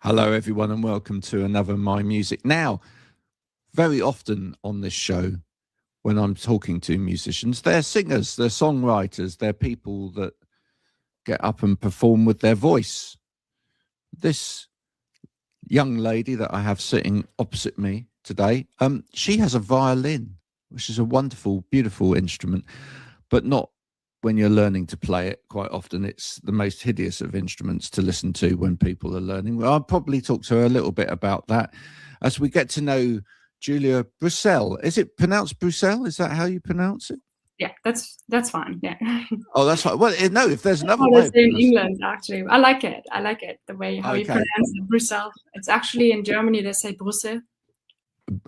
Hello, everyone, and welcome to another MyMusic. Now, very often on this show, when I'm talking to musicians, they're singers, they're songwriters, they're people that get up and perform with their voice. This young lady that I have sitting opposite me today, she has a violin, which is a wonderful, beautiful instrument, but not when you're learning to play it. Quite often it's the most hideous of instruments to listen to when people are learning. Well, I'll probably talk to her a little bit about that as we get to know Julia Brüssel. Is it pronounced Brüssel? Is that how you pronounce it? Yeah, that's fine. Yeah. Oh, that's fine. Well, no, if there's another How way they of say in England, actually. I like it. The way how you Okay. pronounce it, Brüssel. It's actually in Germany they say Brüssel.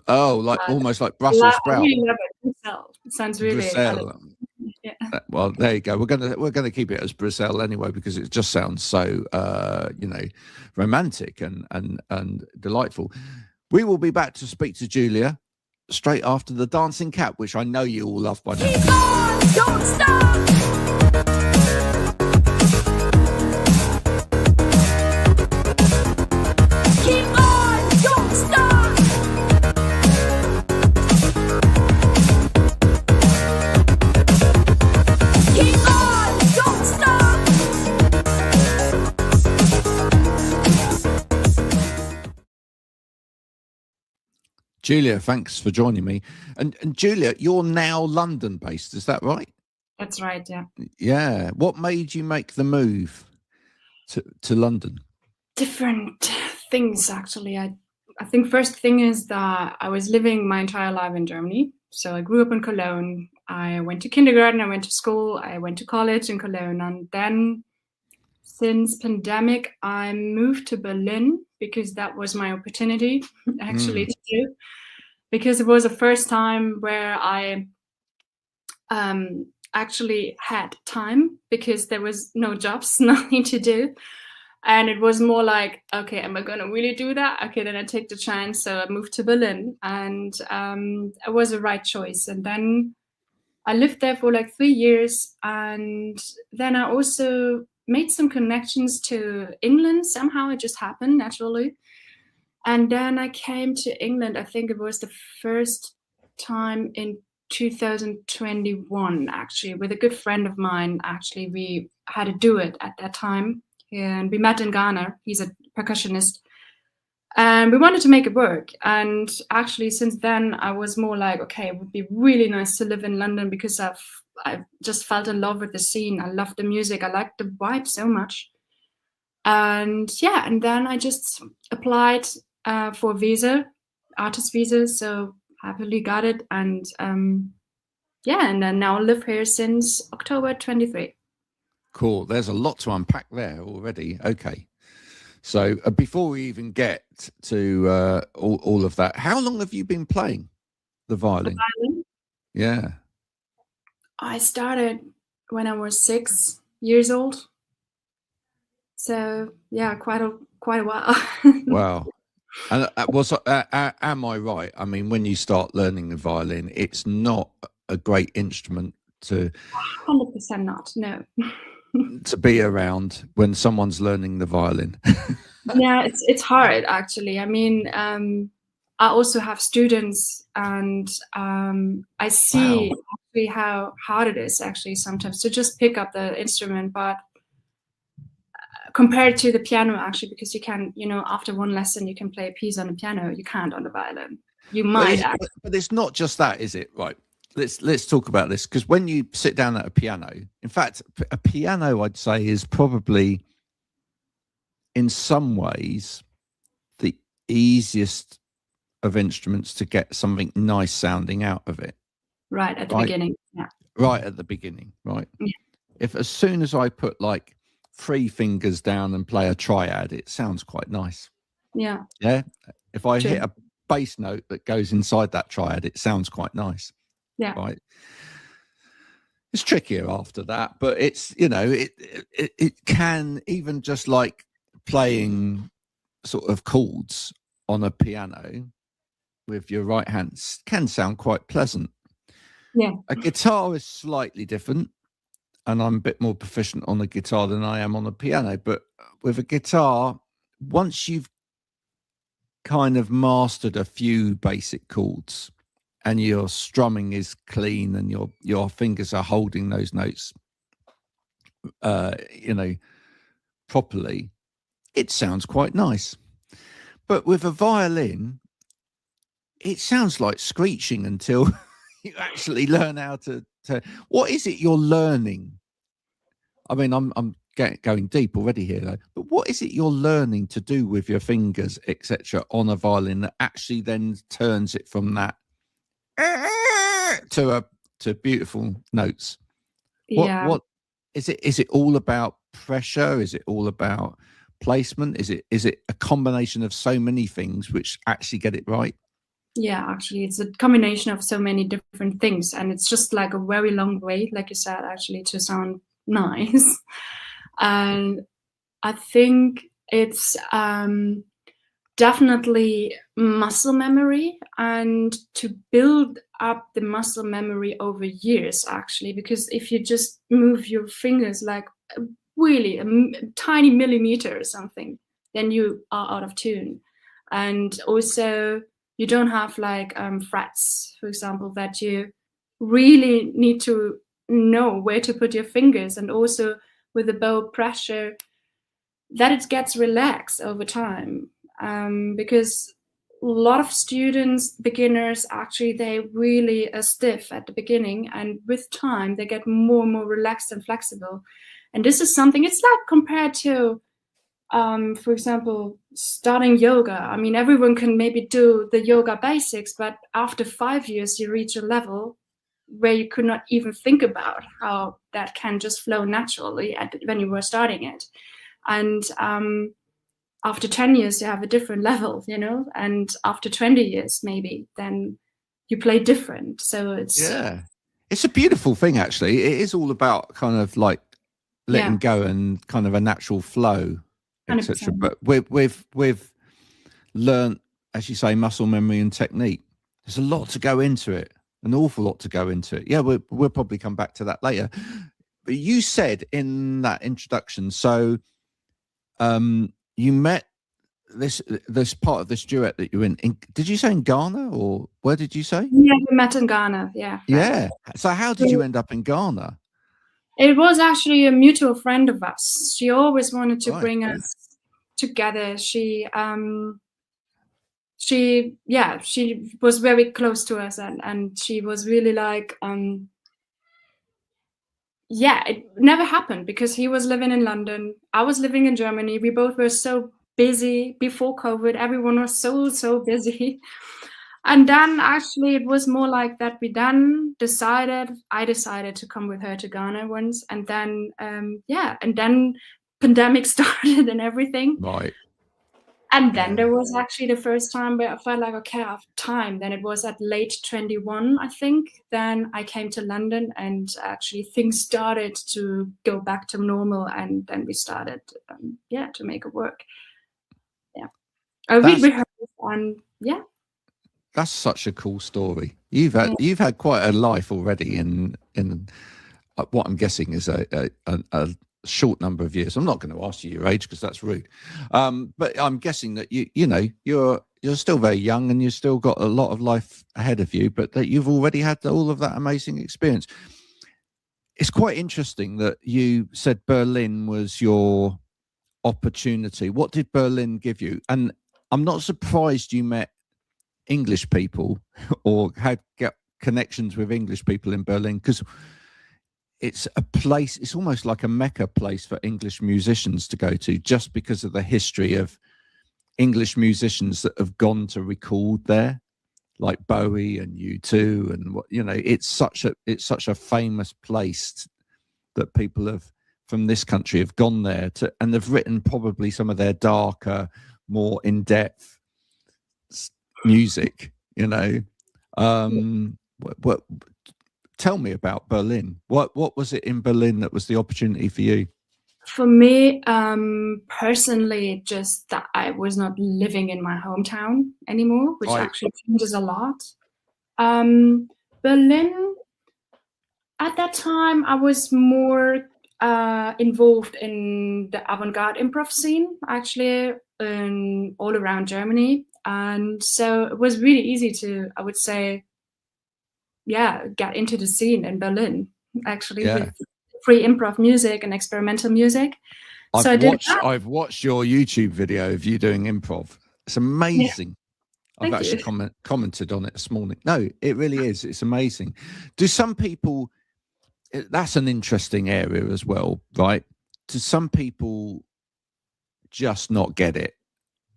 Oh, like almost like Brussels I sprout. really love it. Brüssel. It sounds really Brüssel. Yeah. Well, there you go. We're gonna keep it as Brüssel anyway because it just sounds so romantic and delightful. We will be back to speak to Julia straight after the Dancing Cat, which I know you all love by now. Keep on, don't stop. Keep on, don't stop. Keep on, don't stop. Julia, thanks for joining me. And Julia, you're now London based, is that right? That's right, yeah. Yeah. What made you make the move to London? Different things, actually. I think first thing is that I was living my entire life in Germany. So I grew up in Cologne. I went to kindergarten, I went to school, I went to college in Cologne. And then since pandemic, I moved to Berlin because that was my opportunity actually to do. Because it was the first time where I actually had time because there was no jobs, nothing to do. And it was more like, okay, am I going to really do that? Okay, then I take the chance. So I moved to Berlin and it was the right choice. And then I lived there for like 3 years. And then I also made some connections to England. Somehow it just happened naturally. And then I came to England. I think it was the first time in 2021, actually, with a good friend of mine. Actually, we had a duet at that time. And we met in Ghana. He's a percussionist. And we wanted to make it work. And actually, since then, I was more like, okay, it would be really nice to live in London because I've just felt in love with the scene. I love the music. I like the vibe so much. And yeah, and then I just applied for a visa, artist visa. So happily got it. And yeah, and then now live here since October 23. Cool. There's a lot to unpack there already. Okay. So before we even get to all of that, how long have you been playing the violin? Yeah. I started when I was 6 years old. So yeah, quite a while. Wow. And am I right? I mean, when you start learning the violin, it's not a great instrument to 100% not, no. to be around when someone's learning the violin. Yeah, it's hard actually. I mean, I also have students, and I see actually how hard it is actually sometimes to just pick up the instrument, but compared to the piano actually, because you can, after one lesson you can play a piece on the piano, you can't on the violin. You might but it's not just that, is it? Right. Let's talk about this, because when you sit down at a piano, in fact, a piano, I'd say, is probably in some ways the easiest of instruments to get something nice sounding out of it. Right at the beginning. Yeah. Right at the beginning, right? Yeah. If as soon as I put like 3 fingers down and play a triad, it sounds quite nice. Yeah. Yeah. If I hit a bass note that goes inside that triad, it sounds quite nice. Yeah. Right. It's trickier after that, but it's, it can, even just like playing sort of chords on a piano with your right hand, can sound quite pleasant. Yeah. A guitar is slightly different, and I'm a bit more proficient on the guitar than I am on the piano. But with a guitar, once you've kind of mastered a few basic chords and your strumming is clean and your fingers are holding those notes, properly, it sounds quite nice. But with a violin, it sounds like screeching until you actually learn how to. What is it you're learning? I mean, I'm going deep already here, though. But what is it you're learning to do with your fingers, etc., on a violin that actually then turns it from that to beautiful notes? What is it? Is it all about pressure? Is it all about placement? Is it a combination of so many things which actually get it right? Yeah, actually, it's a combination of so many different things, and it's just like a very long way, like you said, actually, to sound nice. And I think it's definitely muscle memory, and to build up the muscle memory over years, actually, because if you just move your fingers like really a tiny millimeter or something, then you are out of tune. And also you don't have like frets, for example, that you really need to know where to put your fingers, and also with the bow pressure that it gets relaxed over time, because a lot of students, beginners, actually they really are stiff at the beginning, and with time they get more and more relaxed and flexible. And this is something, it's like compared to for example, starting yoga. I mean, everyone can maybe do the yoga basics, but after 5 years, you reach a level where you could not even think about how that can just flow naturally when you were starting it. And after 10 years, you have a different level, and after 20 years, maybe, then you play different. So it's a beautiful thing, actually. It is all about kind of like letting go and kind of a natural flow, etc. But we've learned, as you say, muscle memory and technique. There's a lot to go into it, an awful lot to go into it. Yeah, we'll probably come back to that later. But you said in that introduction, so you met this part of this duet that you're in. Did you say in Ghana, or where did you say? Yeah, we met in Ghana. Yeah. So how did you end up in Ghana? It was actually a mutual friend of us. She always wanted to bring us together. She was very close to us, and she was really like, it never happened because he was living in London. I was living in Germany. We both were so busy before COVID. Everyone was so busy. And then actually it was more like that. I decided to come with her to Ghana once, and then and then pandemic started and everything. Right. And then there was actually the first time where I felt like, okay, I have time. Then it was at late 21, I think. Then I came to London, and actually things started to go back to normal, and then we started to make it work. We rehearsed, and that's such a cool story. You've had quite a life already in what I'm guessing is a short number of years. I'm not going to ask you your age because that's rude, but I'm guessing that you're still very young and you've still got a lot of life ahead of you, but that you've already had all of that amazing experience. It's quite interesting that you said Berlin was your opportunity. What did Berlin give you? And I'm not surprised you met English people or had connections with English people in Berlin, because it's a place, it's almost like a Mecca place for English musicians to go to, just because of the history of English musicians that have gone to record there, like Bowie and U2, and it's such a famous place that people from this country have gone there to, and they've written probably some of their darker, more in-depth music. What tell me about Berlin. What was it in Berlin that was the opportunity for you? For me, personally, just that I was not living in my hometown anymore, which actually changes a lot. Berlin, at that time, I was more involved in the avant-garde improv scene, actually, all around Germany. And so it was really easy to, I would say, get into the scene in Berlin, actually, Yeah. with free improv music and experimental music. So I did that. I've watched your YouTube video of you doing improv. It's amazing. I've Thank actually you. commented on it this morning. No, it really is. It's amazing. Do some people, that's an interesting area as well, right? Do some people just not get it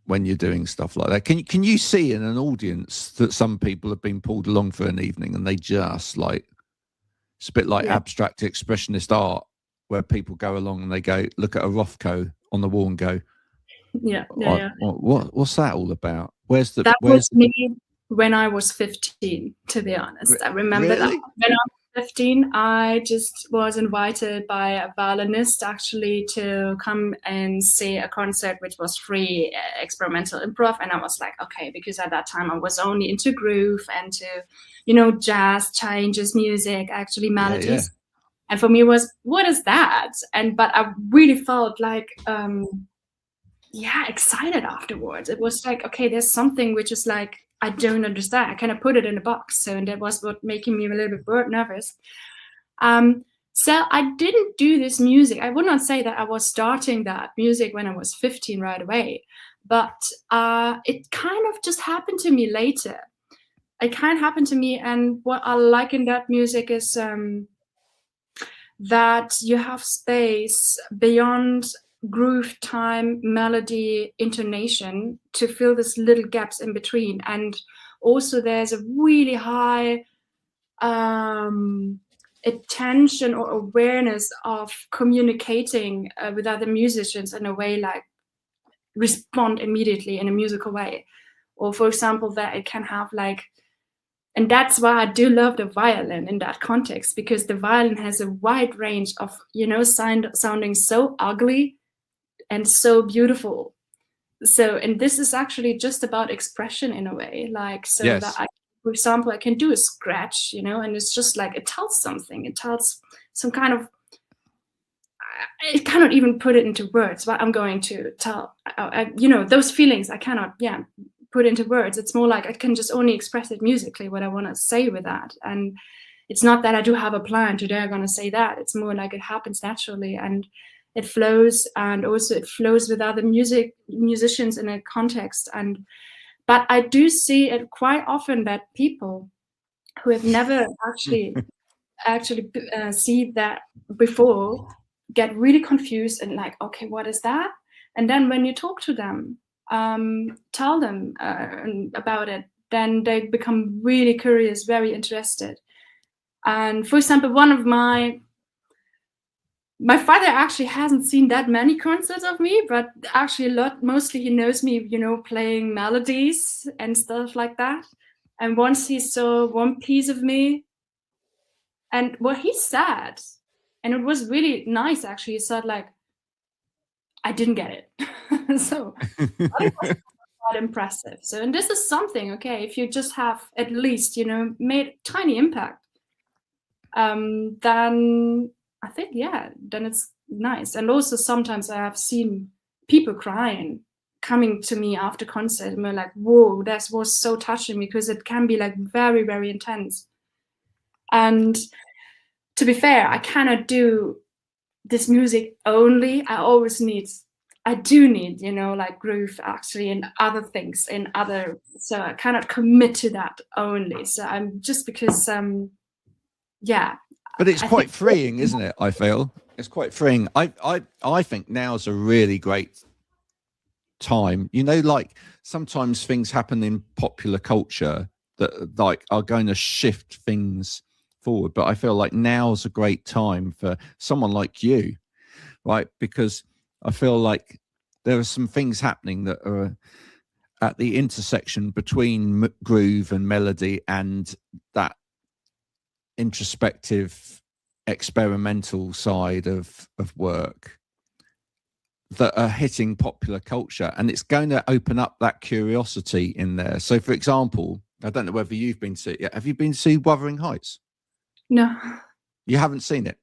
when you're doing stuff like that? Can you see in an audience that some people have been pulled along for an evening and they just like, it's a bit like abstract expressionist art, where people go along and they go look at a Rothko on the wall and go, what's that all about? That was me when I was 15, to be honest. I remember that when I was 15, I just was invited by a violinist actually to come and see a concert which was free experimental improv. And I was like, okay, because at that time I was only into groove and to, jazz, changes, music, actually melodies. Yeah. And for me it was, what is that? But I really felt like, excited afterwards. It was like, okay, there's something which is like, I don't understand. I kind of put it in a box. So, and that was what making me a little bit nervous. So I didn't do this music. I would not say that I was starting that music when I was 15 right away, but it kind of just happened to me later. It kind of happened to me. And what I like in that music is that you have space beyond groove, time, melody, intonation to fill these little gaps in between. And also there's a really high attention or awareness of communicating with other musicians in a way like respond immediately in a musical way. Or for example, that it can have like, and that's why I do love the violin in that context, because the violin has a wide range of, sounding so ugly and so beautiful. So, and this is actually just about expression in a way, like, so yes. that for example, I can do a scratch, and it's just like, it tells something, it tells some kind of, I cannot even put it into words, but I'm going to tell, those feelings I cannot, put into words. It's more like I can just only express it musically, what I want to say with that. And it's not that I do have a plan today I'm going to say that. It's more like it happens naturally and it flows, and also it flows with other musicians in a context. But I do see it quite often that people who have never actually see that before get really confused and like, okay, what is that? And then when you talk to them, tell them about it, then they become really curious, very interested. And for example, one of my father actually hasn't seen that many concerts of me, but actually mostly he knows me, playing melodies and stuff like that. And once he saw one piece of me, and what he said, and it was really nice actually, he said like, I didn't get it. So it was quite impressive. So, and this is something, okay, if you just have at least, made tiny impact, then I think, then it's nice. And also sometimes I have seen people crying, coming to me after concert, and we're like, whoa, that was so touching, because it can be like very, very intense. And to be fair, I cannot do this music only. I do need, like groove actually and other things so I cannot commit to that only. So I'm just because, But it's quite freeing, isn't it? I feel it's quite freeing. I think now's a really great time. Like sometimes things happen in popular culture that like are going to shift things forward. But I feel like now's a great time for someone like you, right? Because I feel like there are some things happening that are at the intersection between groove and melody and that introspective experimental side of work that are hitting popular culture, and it's going to open up that curiosity in there. So for example, I don't know whether you've been to it yet. Have you been to see Wuthering Heights? No. You haven't seen it?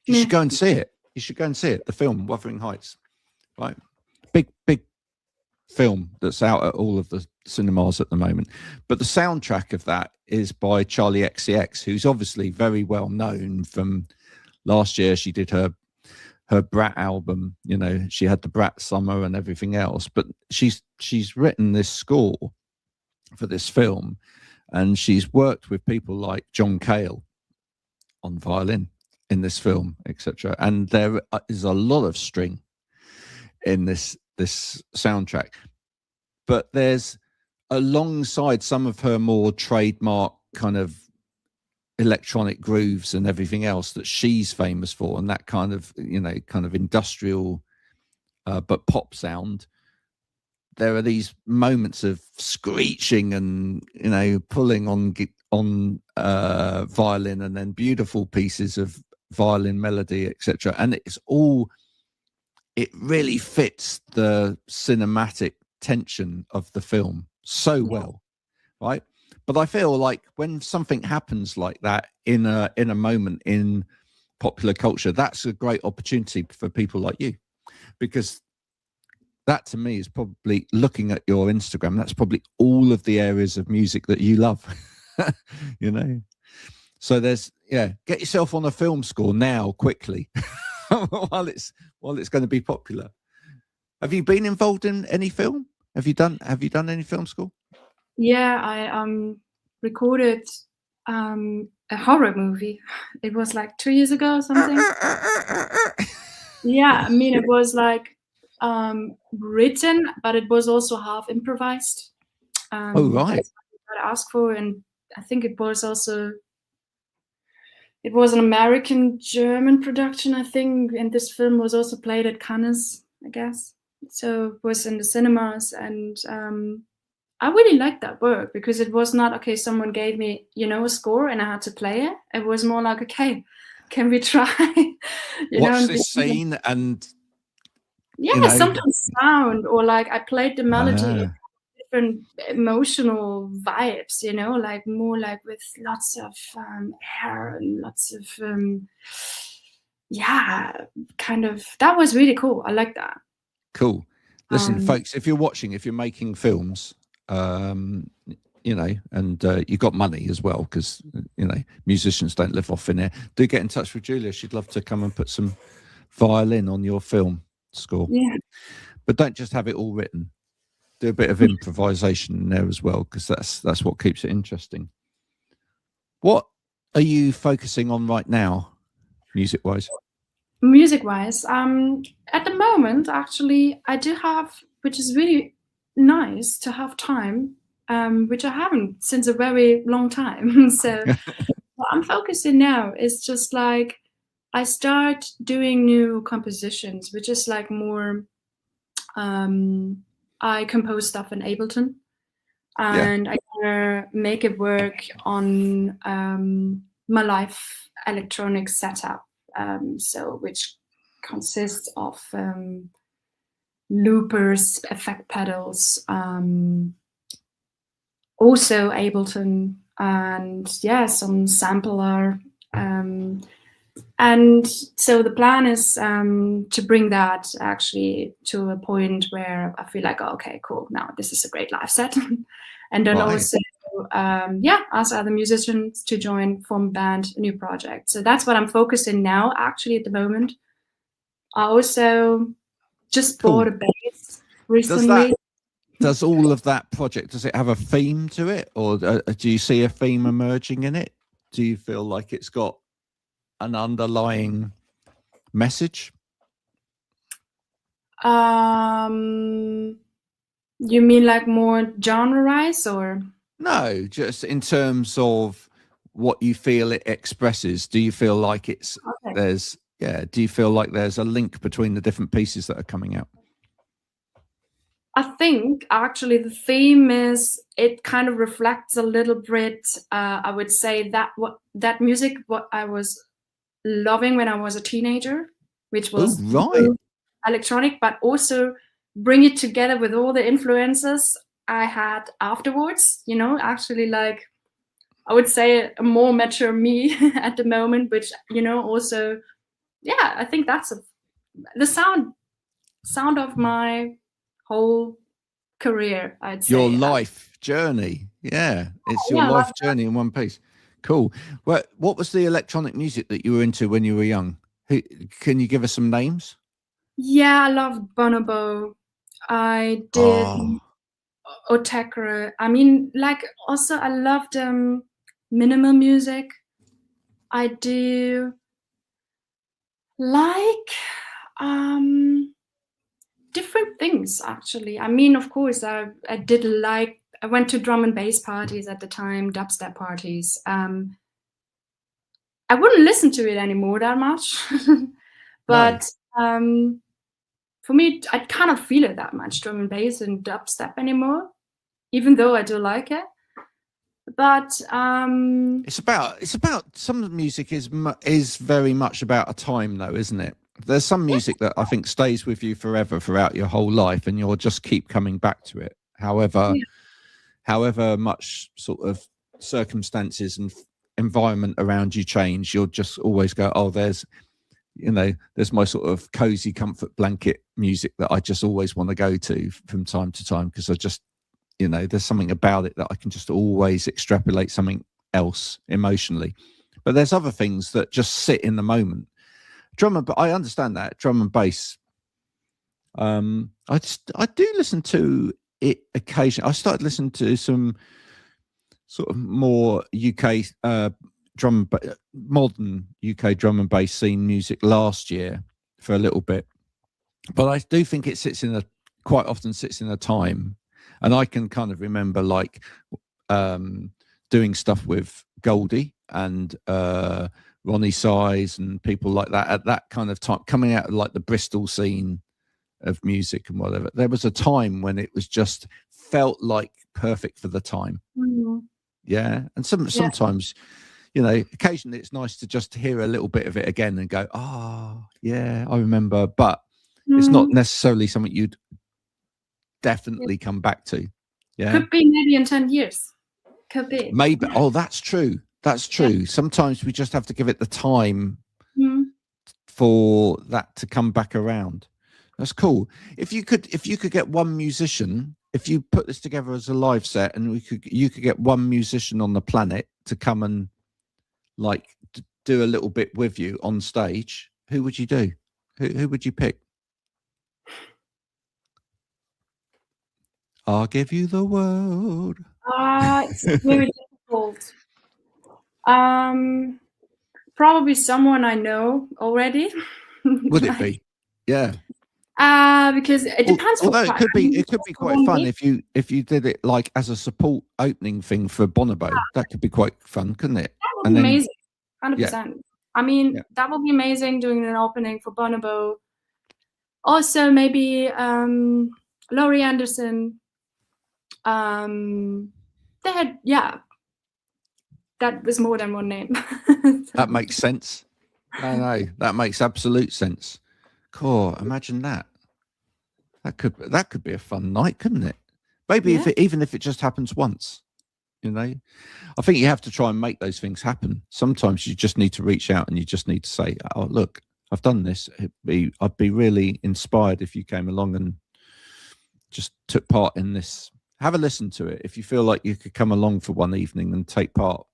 You should go and see it. You should go and see it, the film Wuthering Heights, right? Big film that's out at all of the cinemas at the moment. But the soundtrack of that is by Charlie XCX, who's obviously very well known from last year. She did her Brat album, you know, she had the Brat Summer and everything else. But she's written this score for this film, and she's worked with people like John Cale on violin in this film, etc. And there is a lot of string in this soundtrack, but there's, alongside some of her more trademark kind of electronic grooves and everything else that she's famous for, and that kind of, you know, kind of industrial but pop sound, there are these moments of screeching and, you know, pulling on violin, and then beautiful pieces of violin melody, etc. And it really fits the cinematic tension of the film so well, right? But I feel like when something happens like that in a moment in popular culture, that's a great opportunity for people like you, because that to me is probably, looking at your Instagram, that's probably all of the areas of music that you love. You know, so there's, get yourself on a film score now quickly while it's going to be popular. Have you been involved in any film? Have you done any film score? Yeah, I recorded a horror movie. It was like 2 years ago or something. Yeah, I mean, it was like written, but it was also half improvised. Oh, right. That's what I asked for, and I think it was an American-German production, I think, and this film was also played at Cannes, I guess. So it was in the cinemas, and I really liked that work, because it was not, okay, someone gave me, you know, a score and I had to play it. It was more like, okay, can we try? Watch this scene and... Yeah, you know, sometimes sound, or like I played the melody, different emotional vibes, you know, like more like with lots of air and lots of, kind of, that was really cool. I like that. Cool. Listen, folks, if you're watching, if you're making films, you know, and you got money as well, because, you know, musicians don't live off in air, do get in touch with Julia. She'd love to come and put some violin on your film score. Yeah, but don't just have it all written. Do a bit of improvisation in there as well, because that's what keeps it interesting. What are you focusing on right now, music wise? At the moment, actually, I do have, which is really nice to have time, which I haven't since a very long time. So what I'm focusing now is just like, I start doing new compositions, which is like more, I compose stuff in Ableton, and I wanna make it work on my live electronic setup, so which consists of loopers, effect pedals, also Ableton, and some sampler. And so the plan is to bring that actually to a point where I feel like, oh, okay, cool, now this is a great live set. And then also, ask other musicians to form a band, a new project. So that's what I'm focused in now, actually, at the moment. I also just bought a bass recently. Does all of that project, does it have a theme to it? Or do you see a theme emerging in it? Do you feel like it's got an underlying message? You mean like more genre-wise, or? No, just in terms of what you feel it expresses. Do you feel like it's do you feel like there's a link between the different pieces that are coming out? I think actually the theme is, it kind of reflects a little bit, I would say, that music, what I was loving when I was a teenager, which was electronic, but also bring it together with all the influences I had afterwards, you know, actually, like, I would say a more mature me at the moment, which, you know, also, I think that's the sound of my whole career, I'd say. Your life journey. Yeah. It's your Yeah, life journey in one piece. Cool. Well, what was the electronic music that you were into when you were young? Can you give us some names? Yeah, I loved Bonobo. I did Oh, Otekra. I mean, like, also I loved minimal music. I do like different things, actually. I mean, of course, I went to drum and bass parties at the time, dubstep parties. I wouldn't listen to it anymore that much, but for me, I cannot feel it that much, drum and bass and dubstep anymore, even though I do like it. But it's about some music is very much about a time, though, isn't it? There's some music that I think stays with you forever, throughout your whole life, and you'll just keep coming back to it. However much sort of circumstances and environment around you change, you'll just always go, oh, there's my sort of cozy comfort blanket music that I just always want to go to from time to time, because I just, there's something about it that I can just always extrapolate something else emotionally. But there's other things that just sit in the moment. I understand that drum and bass. I do listen to it occasionally. I started listening to some sort of more UK modern UK drum and bass scene music last year for a little bit, but I do think it quite often sits in a time, and I can kind of remember like doing stuff with Goldie and Ronnie Size and people like that at that kind of time, coming out of like the Bristol scene of music and whatever. There was a time when it was just felt like perfect for the time. Yeah, and sometimes, occasionally it's nice to just hear a little bit of it again and go, oh yeah, I remember. But it's not necessarily something you'd definitely come back to. Yeah, could be maybe in 10 years. Could be. Maybe. Oh, that's true. That's true. Yeah. Sometimes we just have to give it the time for that to come back around. That's cool. If you could get one musician, if you put this together as a live set, and you could get one musician on the planet to come and like do a little bit with you on stage, who would you do? Who would you pick? I'll give you the world. It's very difficult. Probably someone I know already. Would it be? Yeah. Because it depends. Although it could be quite fun if you did it like as a support opening thing for Bonobo. That could be quite fun, couldn't it? That would be amazing. 100%. Yeah. I mean, that would be amazing doing an opening for Bonobo. Also, maybe Laurie Anderson. They had, that was more than one name. That makes sense. I know, that makes absolute sense. Cool. Imagine that. That could be a fun night, couldn't it? Maybe even if it just happens once, I think you have to try and make those things happen. Sometimes you just need to reach out and you just need to say, oh, look, I've done this. I'd be really inspired if you came along and just took part in this. Have a listen to it. If you feel like you could come along for one evening and take part,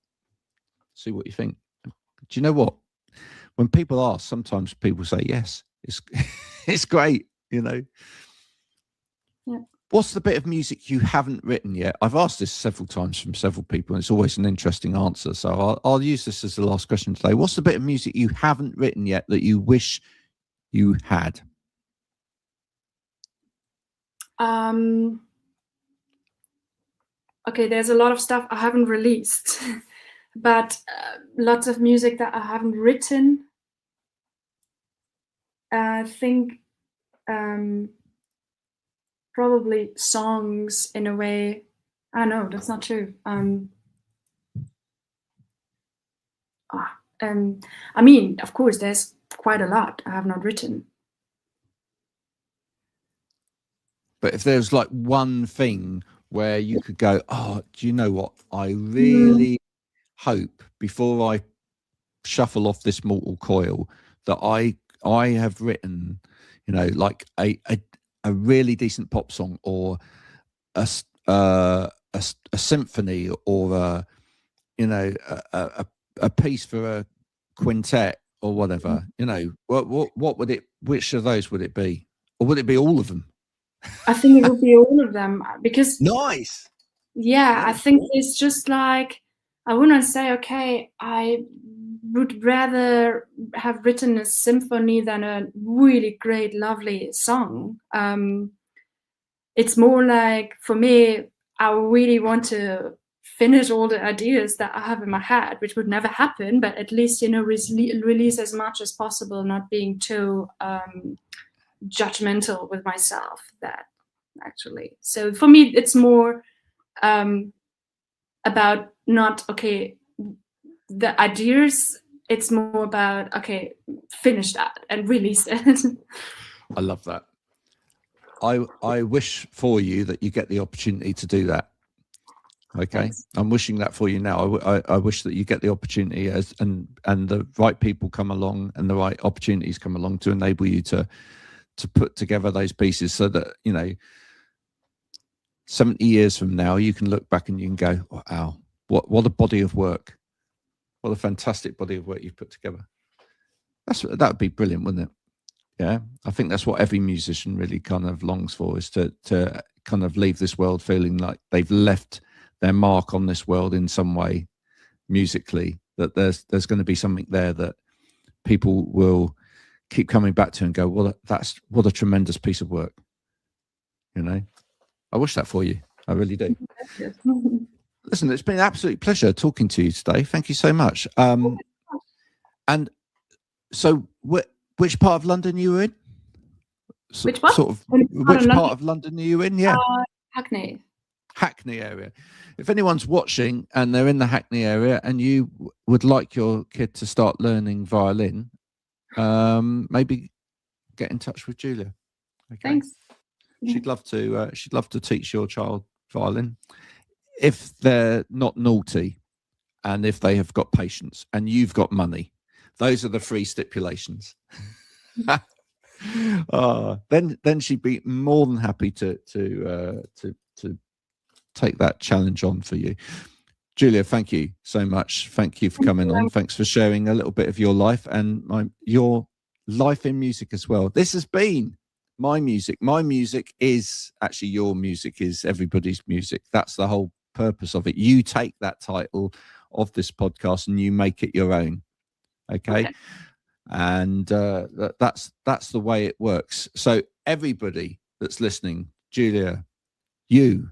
see what you think. Do you know what? When people ask, sometimes people say yes. It's great, Yeah. What's the bit of music you haven't written yet? I've asked this several times from several people, and it's always an interesting answer. So I'll use this as the last question today. What's the bit of music you haven't written yet that you wish you had? Okay, there's a lot of stuff I haven't released, but lots of music that I haven't written. I think probably songs in a way. I know that's not true. I mean, of course, there's quite a lot I have not written. But if there's like one thing where you could go, oh, do you know what? I really hope before I shuffle off this mortal coil that I have written, like a really decent pop song or a symphony or a piece for a quintet or whatever, what would it? Which of those would it be, or would it be all of them? I think it would be all of them because Nice. yeah, I think it's just like I wouldn't say okay, I would rather have written a symphony than a really great, lovely song. It's more like for me, I really want to finish all the ideas that I have in my head, which would never happen, but at least release as much as possible, not being too judgmental with myself. That actually, so for me, it's more about not okay the ideas. It's more about okay, finish that and release it. I love that. I wish for you that you get the opportunity to do that. Okay, thanks. I'm wishing that for you now. I wish that you get the opportunity and the right people come along and the right opportunities come along to enable you to put together those pieces so that 70 years from now you can look back and you can go, wow, what a body of work, what a fantastic body of work you've put together. That would be brilliant, wouldn't it? Yeah, I think that's what every musician really kind of longs for, is to kind of leave this world feeling like they've left their mark on this world in some way musically, that there's going to be something there that people will keep coming back to and go, well, what a tremendous piece of work. I wish that for you. I really do. Listen, it's been an absolute pleasure talking to you today. Thank you so much. And so which part of London are you in? Which one? Sort of, which part of London are you in? Yeah. Hackney area. If anyone's watching and they're in the Hackney area and you would like your kid to start learning violin, maybe get in touch with Julia. Okay. Thanks. She'd love to teach your child violin if they're not naughty and if they have got patience and you've got money. Those are the 3 stipulations. Then she'd be more than happy to take that challenge on for you. Julia, thank you so much. Thank you for coming on. Thanks for sharing a little bit of your life and your life in music as well. This has been My Music. My music is actually your music, is everybody's music. That's the whole purpose of it. You take that title of this podcast and you make it your own. Okay. And that's the way it works. So everybody that's listening, Julia, you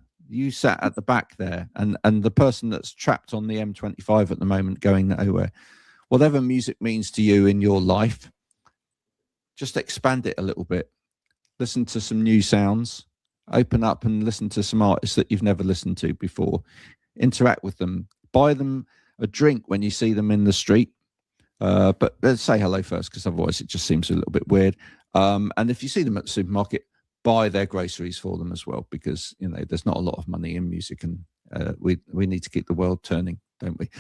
sat at the back there, and the person that's trapped on the M25 at the moment going nowhere, whatever music means to you in your life, just expand it a little bit. Listen to some new sounds, open up and listen to some artists that you've never listened to before, interact with them, buy them a drink when you see them in the street. But let's say hello first, because otherwise it just seems a little bit weird. And if you see them at the supermarket, buy their groceries for them as well, because there's not a lot of money in music, and we need to keep the world turning, don't we?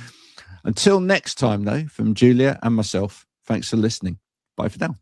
Until next time, though, from Julia and myself, thanks for listening. Bye for now.